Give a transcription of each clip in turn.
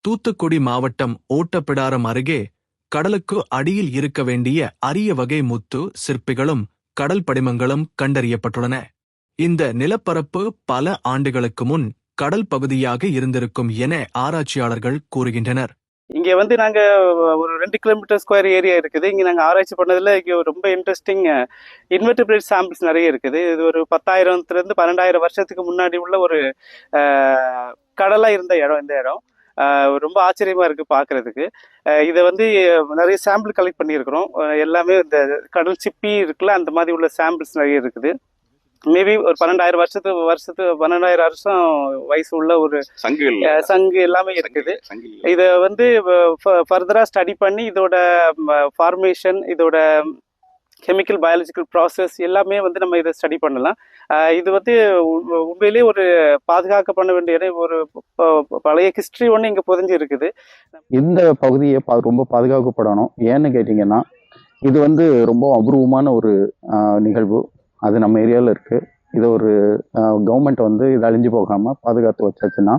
தூத்துக்குடி மாவட்டம் ஓட்டப்பிடாரம் அருகே கடலுக்கு அடியில் இருக்க வேண்டிய அரிய வகை முத்து சிற்பிகளும் கடல் படிமங்களும் கண்டறியப்பட்டுள்ளன. இந்த நிலப்பரப்பு பல ஆண்டுகளுக்கு முன் கடல் பகுதியாக இருந்திருக்கும் என ஆராய்ச்சியாளர்கள் கூறுகின்றனர். இங்க வந்து நாங்க ஒரு 2 கிலோமீட்டர் ஸ்கொயர் ஏரியா இருக்குது. இங்க நாங்க ஆராய்ச்சி பண்ணதுல இங்க ரொம்ப இன்ட்ரெஸ்டிங் இன்வெர்டிபிரேட் சாம்பிள்ஸ் நிறைய இருக்குது. இது ஒரு 10,000 12,000 வருஷத்துக்கு முன்னாடி உள்ள ஒரு கடலா இருந்த இடம். இந்த இடம் ரொம்ப ஆச்சரியமா இருக்கு பாக்குறதுக்கு. இதை வந்து நிறைய சாம்பிள் கலெக்ட் பண்ணியிருக்கிறோம். எல்லாமே இந்த கடல் சிப்பி இருக்குல்ல, அந்த மாதிரி உள்ள சாம்பிள்ஸ் நிறைய இருக்குது. மேபி ஒரு 12,000 12,000 வருஷம் வயசு உள்ள ஒரு சங்கு எல்லாமே இருக்குது. இதை வந்து ஃபர்தரா ஸ்டடி பண்ணி இதோட ஃபார்மேஷன், இதோட கெமிக்கல் பயாலஜிக்கல் ப்ராசஸ் எல்லாமே வந்து நம்ம இதை ஸ்டடி பண்ணலாம். இது வந்து உண்மையிலேயே ஒரு பாதுகாக்க பண்ண வேண்டிய ஒரு பழைய ஹிஸ்டரி ஒன்று இங்கே புதைஞ்சு இருக்குது. இந்த பகுதியை ரொம்ப பாதுகாக்கப்படணும். ஏன்னு கேட்டிங்கன்னா, இது வந்து ரொம்ப அபூர்வமான ஒரு நிகழ்வு. அது நம்ம ஏரியாவில் இருக்குது. இதை ஒரு கவர்மெண்ட் வந்து இது அழிஞ்சு போகாமல் பாதுகாத்து வச்சாச்சுன்னா,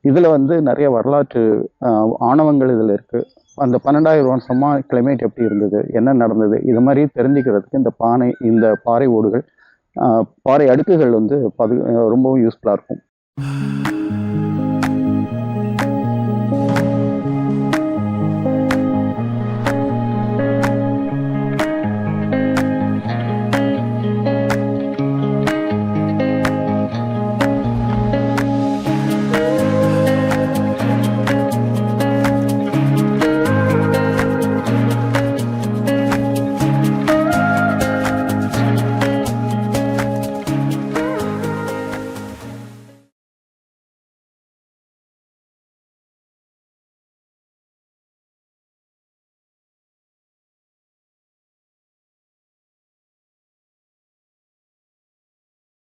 இதில் வந்து நிறைய வரலாற்று ஆணவங்கள் இதில் இருக்குது. அந்த 12,000 வருஷமாக கிளைமேட் எப்படி இருந்தது, என்ன நடந்தது, இது மாதிரி தெரிஞ்சுக்கிறதுக்கு இந்த பாறை ஓடுகள், பாறை அடுக்குகள் வந்து ரொம்பவும் யூஸ்ஃபுல்லாக இருக்கும்.